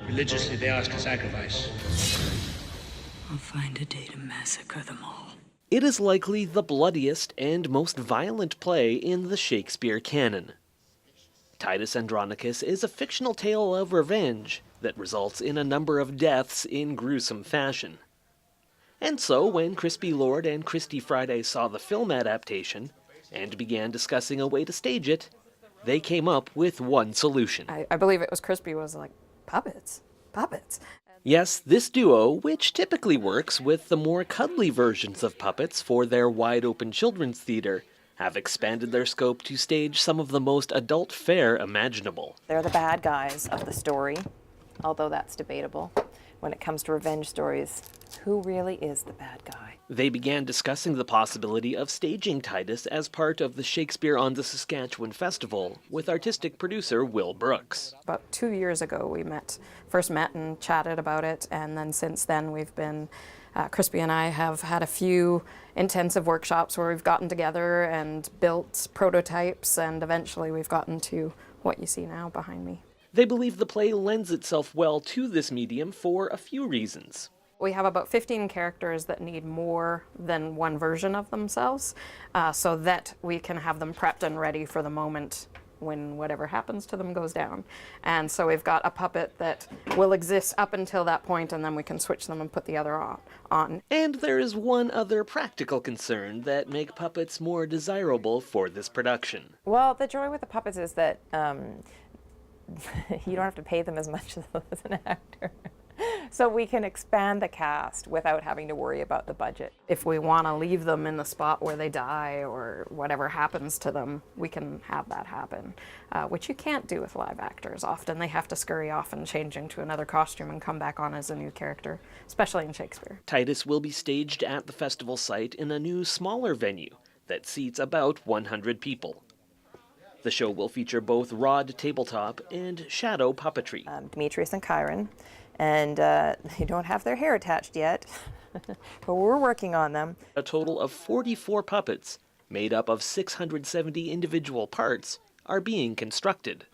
Religiously, they ask a sacrifice. I'll find a day to massacre them all. It is likely the bloodiest and most violent play in the Shakespeare canon. Titus Andronicus is a fictional tale of revenge that results in a number of deaths in gruesome fashion. And so, when Crispy Lord and Christy Friday saw the film adaptation and began discussing a way to stage it, they came up with one solution. I believe it was Crispy was like, puppets. Yes, this duo, which typically works with the more cuddly versions of puppets for their wide-open children's theater, have expanded their scope to stage some of the most adult fare imaginable. They're the bad guys of the story, although that's debatable. When it comes to revenge stories, who really is the bad guy? They began discussing the possibility of staging Titus as part of the Shakespeare on the Saskatchewan Festival with artistic producer Will Brooks. About 2 years ago we first met and chatted about it, and then since then we've been, Crispy and I have had a few intensive workshops where we've gotten together and built prototypes, and eventually we've gotten to what you see now behind me. They believe the play lends itself well to this medium for a few reasons. We have about 15 characters that need more than one version of themselves, so that we can have them prepped and ready for the moment when whatever happens to them goes down. And so we've got a puppet that will exist up until that point, and then we can switch them and put the other on. And there is one other practical concern that make puppets more desirable for this production. Well, the joy with the puppets is that you don't have to pay them as much as an actor. So we can expand the cast without having to worry about the budget. If we want to leave them in the spot where they die or whatever happens to them, we can have that happen, which you can't do with live actors. Often they have to scurry off and change into another costume and come back on as a new character, especially in Shakespeare. Titus will be staged at the festival site in a new, smaller venue that seats about 100 people. The show will feature both rod tabletop and shadow puppetry. Demetrius and Chiron, and they don't have their hair attached yet, but we're working on them. A total of 44 puppets, made up of 670 individual parts, are being constructed.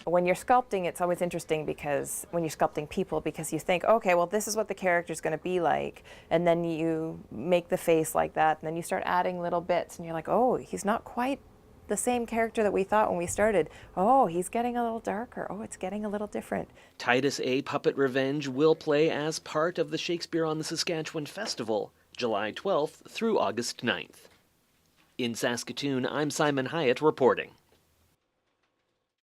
When you're sculpting, it's always interesting because when you're sculpting people, because you think, okay, well, this is what the character's going to be like, and then you make the face like that, and then you start adding little bits, and you're like, oh, he's not quite the same character that we thought when we started. Oh, he's getting a little darker. Oh, it's getting a little different. Titus A. Puppet Revenge will play as part of the Shakespeare on the Saskatchewan Festival, July 12th through August 9th. In Saskatoon, I'm Simon Hiatt reporting.